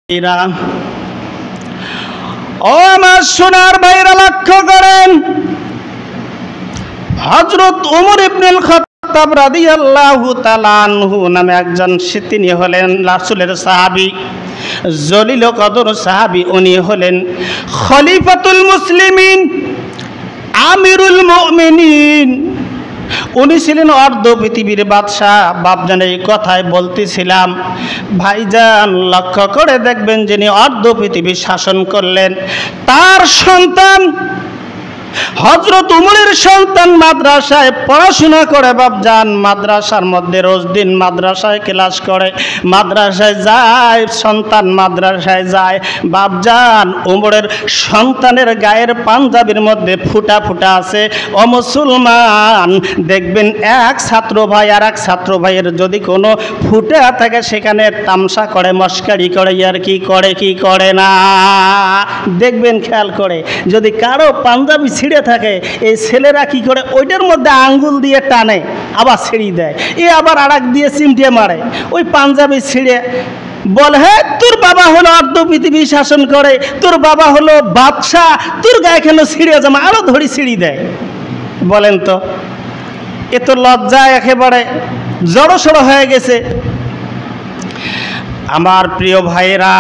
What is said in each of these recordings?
ও আমার সোনার ভাইরা, লক্ষ্য করেন, হযরত ওমর ইবনুল খাত্তাব রাদিয়াল্লাহু তাআলা আনহু নামে একজন, তিনি হলেন রাসূলের সাহাবী, জলিল কদর সাহাবী। উনি হলেন খলিফাতুল মুসলিমিন, আমিরুল মুমিনিন। উনি ছিলেন অর্ধ পৃথিবীর বাদশাহ। বাপজান, এই কথাই বলতেছিলাম ভাইজান, লক্ষ্য করে দেখবেন, যিনি অর্ধ পৃথিবী শাসন করলেন, তার সন্তান হযরত উমরের সন্তান মাদ্রাসায় পড়াশোনা করে। বাপজান, মাদ্রাসার মধ্যে রোজ দিন মাদ্রাসায় ক্লাস করে, মাদ্রাসায় যায়, সন্তান মাদ্রাসায় যায়। বাপজান, উমরের সন্তানের গায়ের পাঞ্জাবির মধ্যে ফুটা ফুটা আছে। ও মুসলমান, দেখবেন এক ছাত্র ভাই আর এক ছাত্র ভাইয়ের যদি কোনো ফুটা থাকে, সেখানে তামসা করে, মস্কারি করে, আর কি করে কি করে না, দেখবেন খেয়াল করে। যদি কারো পাঞ্জাবি ছিঁড়ে থাকে, এই ছেলেরা কি করে, ওইটার মধ্যে আঙ্গুল দিয়ে টানে, আবার ছিঁড়ি দেয়, এ আবার আরেক দিয়ে চিমটে মারে, ওই পাঞ্জাবি ছিঁড়ে বলে, হ্যাঁ তোর বাবা হলো অর্ধ পৃথিবী শাসন করে, তোর বাবা হলো বাদশাহ, তোর গায়ে কেন ছিঁড়ে জামা, আরো ধরি ছিঁড়ি দেয়। বলেন তো, এ তো লজ্জায় একেবারে জড়সড় হয়ে গেছে। আমার প্রিয় ভাইরা,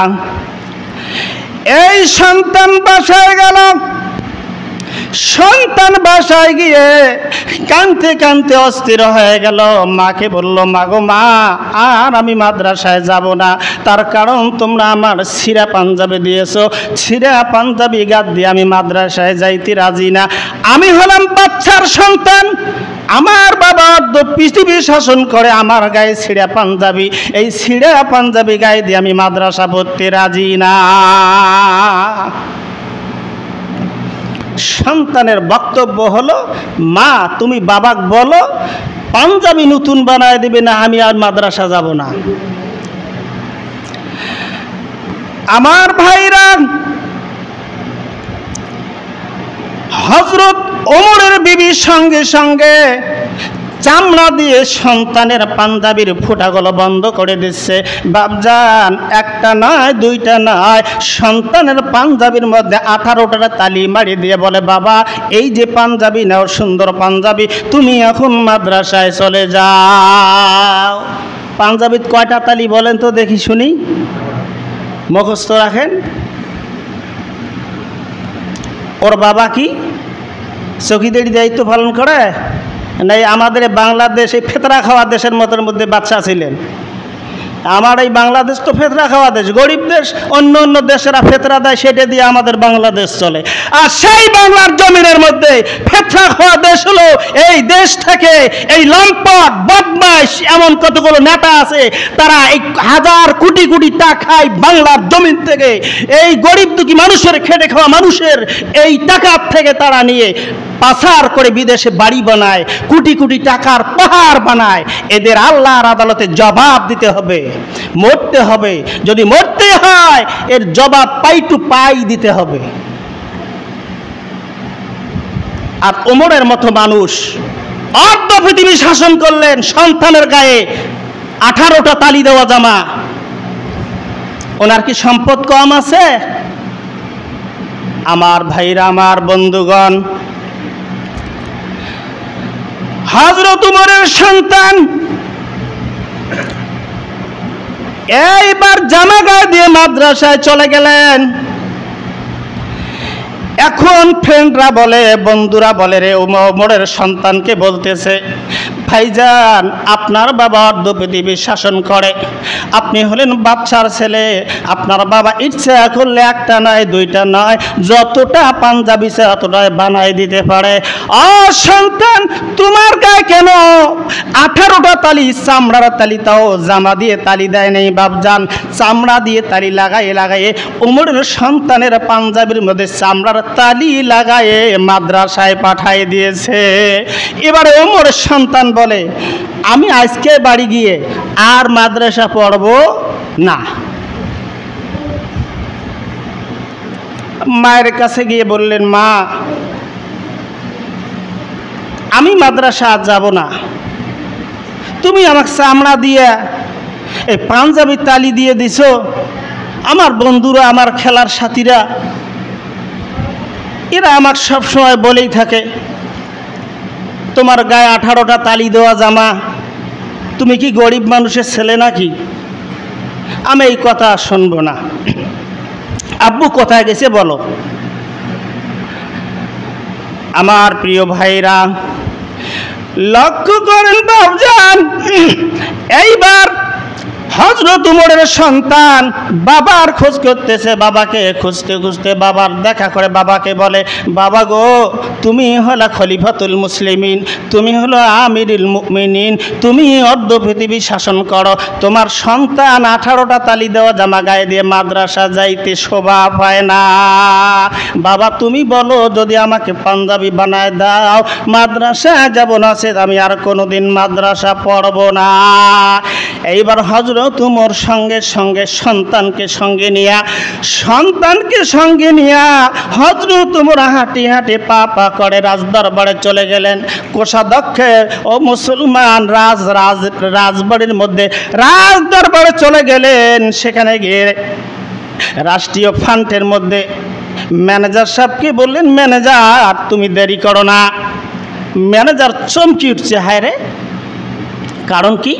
এই সন্তান বাসায় গেল, সন্তান বাসায় গিয়ে কাঁদতে কাঁদতে অস্থির হয়ে গেল। মাকে বলল, মাগো মা, আর আমি মাদ্রাসায় যাব না, তার কারণ তোমরা আমার ছিঁড়া পাঞ্জাবি দিয়েছো, ছিঁড়া পাঞ্জাবি গাদ দিয়ে আমি মাদ্রাসায় যাইতে রাজি না। আমি হলাম বাচ্চার সন্তান, আমার বাবা অর্ধ পৃথিবী শাসন করে, আমার গায়ে ছিঁড়া পাঞ্জাবি, এই ছিঁড়া পাঞ্জাবি গায়ে দিয়ে আমি মাদ্রাসা পড়তে রাজি না। সন্তানের বক্তব্য হলো, মা তুমি বাবাকে বলো পাঞ্জাবি নতুন বানায় দিবে, না আমি আর মাদ্রাসা যাব না। আমার ভাইরা, হযরত ওমরের বিবির সঙ্গে সঙ্গে চামড়া দিয়ে সন্তানের পাঞ্জাবির ফুটাগুলো বন্ধ করে দিচ্ছে। বাপজান, একটা নয় দুইটা নয়, সন্তানের পাঞ্জাবির মধ্যে 18টা তালি মারি দিয়ে বলে, বাবা এই যে পাঞ্জাবি নাও, সুন্দর পাঞ্জাবি, তুমি এখন মাদ্রাসায় চলে যাও। পাঞ্জাবিত কয়টা তালি বলেন তো দেখি শুনি, মুখস্থ রাখেন। ওর বাবা কি চৌকিদারি দায়িত্ব পালন করে? নাই, আমাদের বাংলাদেশ এই ফেতরা খাওয়া দেশের মধ্যে বাচ্চা ছিলেন। আমার এই বাংলাদেশ তো ফেতরা খাওয়া দেশ, গরিব দেশ। অন্য অন্য দেশেরা ফেতরা দেয়, সেটা দিয়ে আমাদের বাংলাদেশ চলে। আর সেই বাংলার জমিনের মধ্যে ফেতরা খাওয়া দেশ হলো এই দেশ থেকে এই লম্পট বদমাইশ এমন কতগুলো নেতা আছে, তারা এই হাজার কোটি কোটি টাকায় বাংলার জমিন থেকে এই গরিব দুঃখী মানুষের, খেটে খাওয়া মানুষের এই টাকার থেকে তারা নিয়ে পাচার করে বিদেশে বাড়ি বানায়, কোটি কোটি টাকার পাহাড় বানায়। এদের আল্লাহর আদালতে জবাব দিতে হবে, মরতে হবে। যদি মরতে হয়, এর জবাব পাই টু পাই দিতে হবে। আর ওমরের মতো মানুষ অর্ধ পৃথিবী শাসন করলেন, সন্তানের গায়ে 18টা তালি দেওয়া জামা। ওনার কি সম্পদ কম আছে? আমার ভাইরা, আমার বন্ধুগণ, হযরত উমরের সন্তান এইবার জামা গায়ে দিয়ে মাদ্রাসায় চলে গেলেন। এখন ফ্রেন্ডরা বলে, বন্ধুরা বলে, রে ওমরের সন্তানকে বলতেছে, ভাইজান আপনার বাবা অর্ধ পৃথিবী শাসন করে, আপনি হলেন বাচ্চার ছেলে, আপনার বাবা ইচ্ছা করলে একটা নয় দুইটা নয়, যতটা পাঞ্জাবি সে অতটাই বানাই দিতে পারে। ও সন্তান, তোমার গায়ে কেন 18টা তালি, চামড়ার তালি, তাও জামা দিয়ে তালি দেয় নেই? বাপজান, চামড়া দিয়ে তালি লাগাইয়ে লাগাইয়ে ওমরের সন্তানের পাঞ্জাবির মধ্যে চামড়ার তালি লাগাইয়ে মাদ্রাসায় পাঠাই দিয়েছে। এবারে ওমরের সন্তান বলে, আমি আজকে বাড়ি গিয়ে আর মাদ্রাসা পড়ব না। মায়ের কাছে গিয়ে বললেন, মা আমি মাদ্রাসা যাব না, তুমি আমাকে চামড়া দিয়ে এই পাঞ্জাবি তালি দিয়ে দিছো, আমার বন্ধুরা, আমার খেলার সাথীরা, এরা আমার সবসময় বলেই থাকে, তোমার গায়ে 18টা তালি দেওয়া জামা, তুমি কি গরিব মানুষের ছেলে নাকি? আমি এই কথা শুনবো না। আব্বু কোথায় গেছে বলো। আমার প্রিয় ভাইরা, লক্ষ্য করেন বাবজান, এইবার হযরত উমরের সন্তান বাবার খোঁজ করতেছে, বাবাকে খুঁজতে খুঁজতে বাবার দেখা করে বাবাকে বলে, বাবা গো, তুমি হলো খলিফাতুল মুসলিমিন, তুমি হলো আমিরুল মুমিনিন, তুমি অর্ধ পৃথিবী শাসন করো, তোমার সন্তান 18টা তালি দেওয়া জামা গায়ে দিয়ে মাদ্রাসা যাইতে শোভা পায় না। বাবা তুমি বলো, যদি আমাকে পাঞ্জাবি বানায় দাও, মাদ্রাসা যাব না, সে আমি আর কোনোদিন মাদ্রাসা পড়ব না। এইবার হযরত উমর সঙ্গে সঙ্গে সন্তানকে সঙ্গে নিয়া হযরত উমর হাঁটি হাঁটি পা পা করে রাজদরবারে চলে গেলেন। কোষাধ্যক্ষে ও মুসলমান রাজবাড়ির মধ্যে রাজদরবারে চলে গেলেন। সেখানে গিয়ে রাষ্ট্রীয় ফান্ডের মধ্যে ম্যানেজার সাহেবকে বললেন, ম্যানেজার তুমি দেরি করো না। ম্যানেজার চমকি উঠছে, হায় রে, কারণ কি?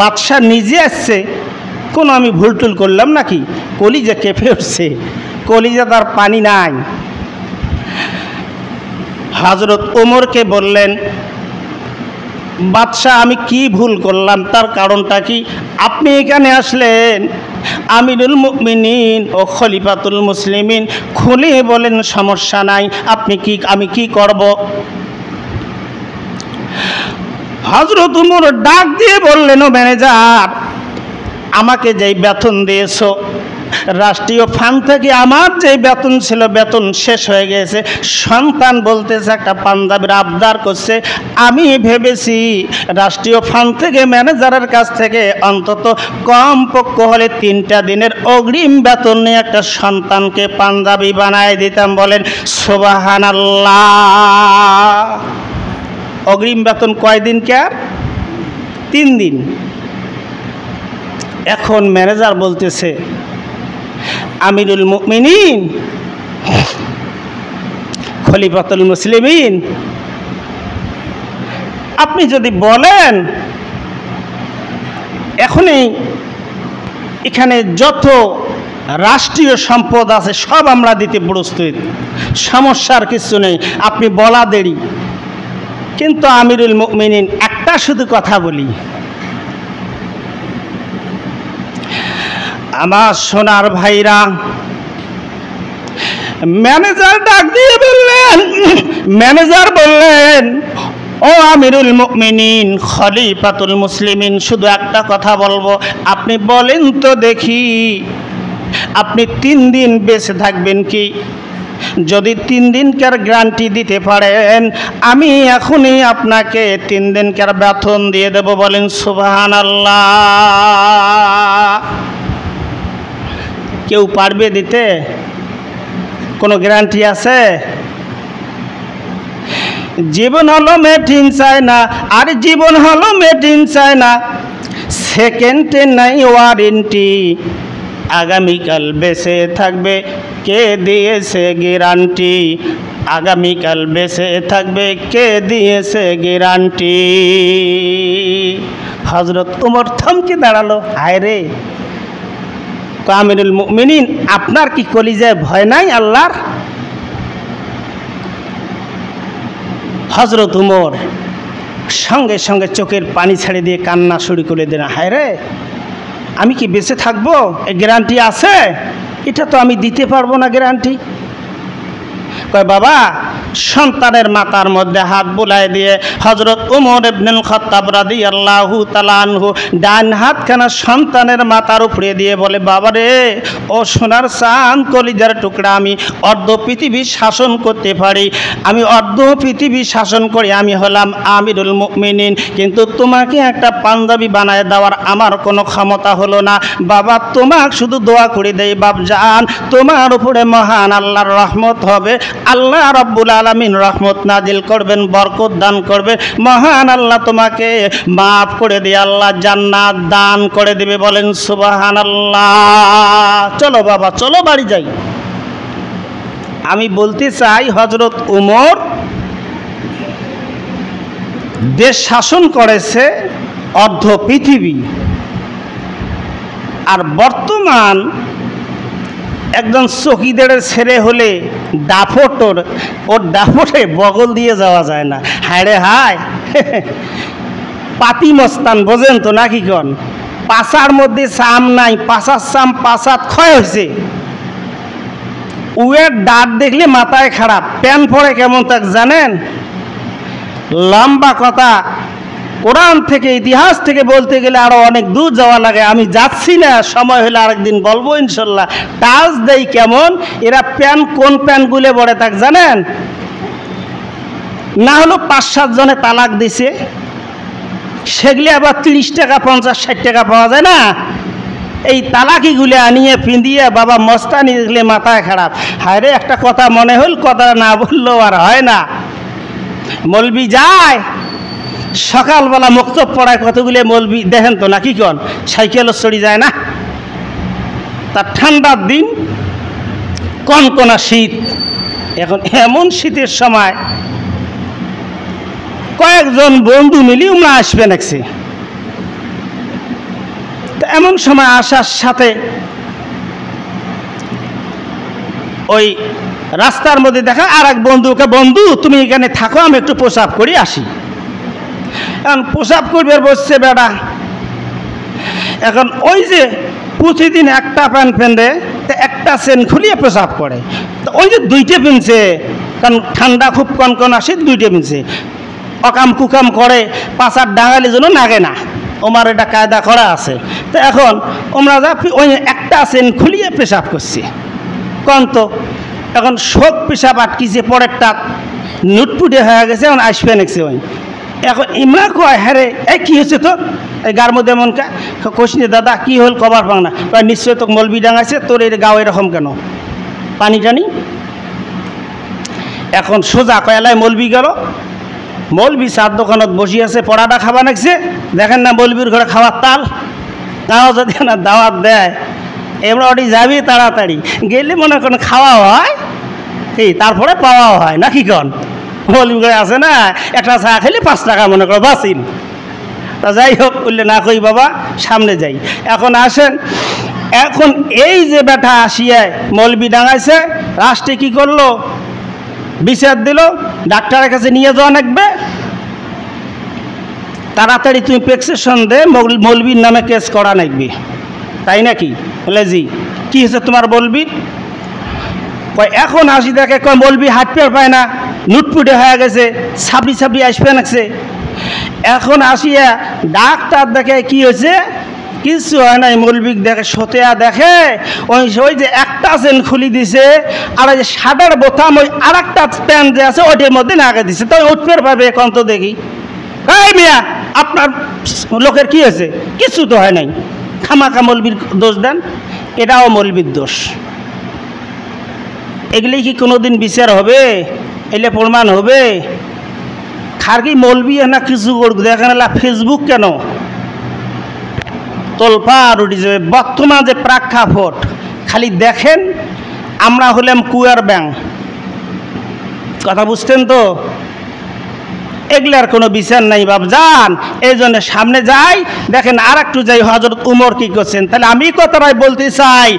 বাদশাহ নিজে আসছে, কোনো আমি ভুলটুল করলাম নাকি? কলিজা কেঁপে উঠছে, কলিজা তার পানি নাই। হযরত ওমরকে বললেন, বাদশাহ আমি কি ভুল করলাম, তার কারণটা কি? আপনি এখানে আসলেন, আমিরুল মুমিনিন ও খলিফাতুল মুসলিমিন, খুলে বলেন, সমস্যা নাই, আমি কি করব? হযরত উমর ডাক দিয়ে বললেন, ও ম্যানেজার, আমাকে যেই বেতন দিয়েছো রাষ্ট্রীয় ফান্ড থেকে, আমার যেই বেতন ছিল বেতন শেষ হয়ে গেছে। সন্তান বলতেছে, একটা পাঞ্জাবির আবদার করছে, আমি ভেবেছি রাষ্ট্রীয় ফান্ড থেকে ম্যানেজারের কাছ থেকে অন্তত কমপক্ষ হলে 3টা দিনের অগ্রিম বেতন নিয়ে একটা সন্তানকে পাঞ্জাবি বানায় দিতাম। বলেন সুবহানাল্লাহ। অগ্রিম বেতন কয়দিন কে? 3 দিন। এখন ম্যানেজার বলতেছে, আমিরুল মুমিনিন খলিফাতুল মুসলিমিন, আপনি যদি বলেন এখনই এখানে যত রাষ্ট্রীয় সম্পদ আছে সব আমরা দিতে প্রস্তুত, সমস্যার কিছু নেই, আপনি বলা দেরি। কিন্তু আমিরুল মুমিনিন, একটা শুধু কথা বলি, আমার সোনার ভাইরা, ম্যানেজার ডাক দিয়ে বললেন, ম্যানেজার বললেন, ও আমিরুল মুমিনিন খলিফাতুল মুসলিমিন, শুধু একটা কথা বলবো, আপনি বলেন তো দেখি, আপনি 3 দিন বেঁচে থাকবেন কি? যদি 3 দিনকার গ্যারান্টি দিতে পারেন, আমি এখনই আপনাকে 3 দিনকার বেতন দিয়ে দেব। বলেন সুবহানাল্লাহ। কেউ পারবে দিতে? কোনো গ্যারান্টি আছে? জীবন হলো মেড ইন চায়না, আর জীবন হলো মেড ইন চায়না, সেকেন্ডে নাই ওয়ারেন্টি, আগামীকাল বেঁচে থাকবে কে দিয়েছে গ্যারান্টি, আগামীকাল বেঁচে থাকবে কে দিয়েছে গ্যারান্টি। হযরত ওমর থমকে দাঁড়ালো, হায় রে, আমিরুল মুমিনিন, আপনার কি কলিজায় ভয় নাই আল্লাহর? হযরত উমর সঙ্গে সঙ্গে চোখের পানি ছেড়ে দিয়ে কান্না শুরু করে দেন, হায় রে, আমি কি বেঁচে থাকবো? এই গ্যারান্টি আছে? এটা তো আমি দিতে পারবো না গ্যারান্টি। কয় বাবা, সন্তানের মাথার মধ্যে হাত বুলাই দিয়ে হযরত ওমর ইবনুল খাত্তাব রাদিয়াল্লাহু তাআলা আনহু ডান হাতখানা সন্তানের মাথার উপরে দিয়ে বলে, বাবা রে, ও সোনার চাঁদ কলিজার টুকরা, আমি অর্ধ পৃথিবী শাসন করতে পারি, আমি অর্ধ পৃথিবী শাসন করি, আমি হলাম আমিরুল মুমিনিন, কিন্তু তোমাকে একটা পাঞ্জাবি বানায় দেওয়ার আমার কোনো ক্ষমতা হলো না। বাবা, তোমাকে শুধু দোয়া করে দেই বাপজান, তোমার উপরে মহান আল্লাহর রহমত হবে, আল্লাহ রাব্বুল আলামিন রহমত নাজিল করবেন, বরকত দান করবেন, মহান আল্লাহ তোমাকে মাফ করে দিয়ে আল্লাহ জান্নাত দান করে দিবে। বলেন সুবহানাল্লাহ। চলো বাবা, চলো বাড়ি যাই। আমি বলতে চাই হযরত উমর দেশ শাসন করেছে অর্ধ পৃথিবী, আর বর্তমান একজন চকিদারের ছেলে হলে দাফটোর, ওর দাফটে বগল দিয়ে যাওয়া যায় না। হায় রে হায়, পাতি মস্তান বোঝেন তো নাকি কন? পাশার মধ্যে চাম নাই, পাশার চাম পাশাত ক্ষয় হয়েছে। উয়ের দাঁত দেখলে মাথায় খারাপ। প্যান্ট পরে কেমন তাক জানেন? লম্বা কথা, কোরআন থেকে ইতিহাস থেকে বলতে গেলে আরো অনেক দূর যাওয়া লাগে। আমি যাচ্ছি না, সময় হলে আরেকদিন বলবো ইনশাল্লাহ। টাচ দেই কেমন, এরা প্যান্ট কোন প্যান্টগুলো পরে তাক জানেন? না হলো 5-7 জনে তালাক দিছে, সেগুলি আবার 30 টাকা 50-60 টাকা পাওয়া যায় না। এই তালাকিগুলো আনিয়ে পিঁধিয়ে বাবা মস্তানি দেখলে মাথায় খারাপ। হায় রে, একটা কথা মনে হল, কথা না বললেও আর হয় না। মলবি যায় সকালবেলা মক্তব পড়ায়, কতগুলো মলবি দেখেন তো নাকি কন, সাইকেলও চড়ি যায় না। তার ঠান্ডার দিন, কনকনা শীত। এখন এমন শীতের সময় কয়েকজন বন্ধু মিলি উমরা আসবে নাকছে। তো এমন সময় আসার সাথে ওই রাস্তার মধ্যে দেখা আর এক বন্ধুকে, বন্ধু তুমি এখানে থাকো, আমি একটু প্রসাব করি আসি। এখন প্রসাব করবে বসছে বেড়া। এখন ওই যে প্রতিদিন একটা প্যান্ট পেনরে, একটা চেন খুলিয়ে প্রসাব করে, তো ওই যে 2টে পিনছে, কারণ ঠান্ডা খুব কনকনা শীত, 2টে পিনছে। অকাম কুকাম করে, পাশার ডাঙালি জন্য নাগে না, ওমার এটা কায়দা করা আছে। তো এখন ওমরা যা ওই একটা চেন খুলিয়ে পেশাব করছে কন তো। এখন শোক পেশাব আটকিছে, পরেরটা নুটপুটে হয়ে গেছে, এখন আসবে নেছে। ওই এখন ইমরা কয়, হ্যাঁ রে, এই কী হয়েছে তোর এই গার মধ্যে এমন কষনি? দাদা কী হল কবার পাং না? কয় নিশ্চয় তো মলবি ডাঙাইছে, তোর এই গাও এরকম কেন, পানি টানি? এখন সোজা কয় এলাই মলবি গেল। মলবি চার দোকানত বসি আছে, পড়াটা খাবা নাকছে। দেখেন না মলবির ঘরে খাওয়ার তাল, তাও যদি না দাওয়াত দেয়, এবার ওটি যাবি তাড়াতাড়ি, গেলে মনে করেন খাওয়া হয়, এই তারপরে পাওয়াও হয় নাকি কন? মলবি ঘরে আছে না, একটা চা খেলে 5 টাকা মনে করো বাঁচিল। তা যাই হোক, বললে না কই বাবা, সামনে যাই। এখন আসেন, এখন এই যে বেটা আসিয়ায় মলবি ডাঙাইছে, রাষ্ট্রে কি করলো? বিচার দিল, ডাক্তারের কাছে নিয়ে যাওয়া লাগবে, তাড়াতাড়ি তুমি প্রেসক্রিপশন দে, মলবির নামে কেস করা লাগবে। তাই নাকি? বলে জি। কী হয়েছে তোমার মলবির? কয় এখন আসি দেখে, কয় মলবি হাত পেয়ার পায় না, নুটপুটে হয়ে গেছে, ছাবড়ি ছাবড়ি আসবে নাকছে। এখন আসিয়া ডাক্তার দেখে কি হয়েছে, কিছু হয় নাই। মলবিক দেখে, সতেয়া দেখে ওই যে একটা চেন খুলি দিছে, আর ওই যে সাদার বোতাম ওই আর একটা প্যান্ট যে আছে ওইটার মধ্যে নাগে দিছে। তো উঠপের পাবে এখন তো দেখি, এই মিয়া আপনার লোকের কি হয়েছে? কিছু তো হয় নাই, খামাখা মলবির দোষ দেন, এটাও মলবির দোষ। এগুলি কি কোনোদিন বিচার হবে? এলে প্রমাণ হবে? খারকি মলবি না কিছু করুক, দেখেন ফেসবুক কেন তোলপাড় উঠে যাবে। বর্তমান যে প্রেক্ষাপট, খালি দেখেন আমরা হলাম কুয়ার ব্যাং, কথা বুঝতেন তো? এগুলার কোনো বিচার নাই বাবজান। এই জন্য সামনে যাই, দেখেন আর একটু যাই হযরত উমর কি করছেন। তাহলে আমি কথাটাই বলতে চাই,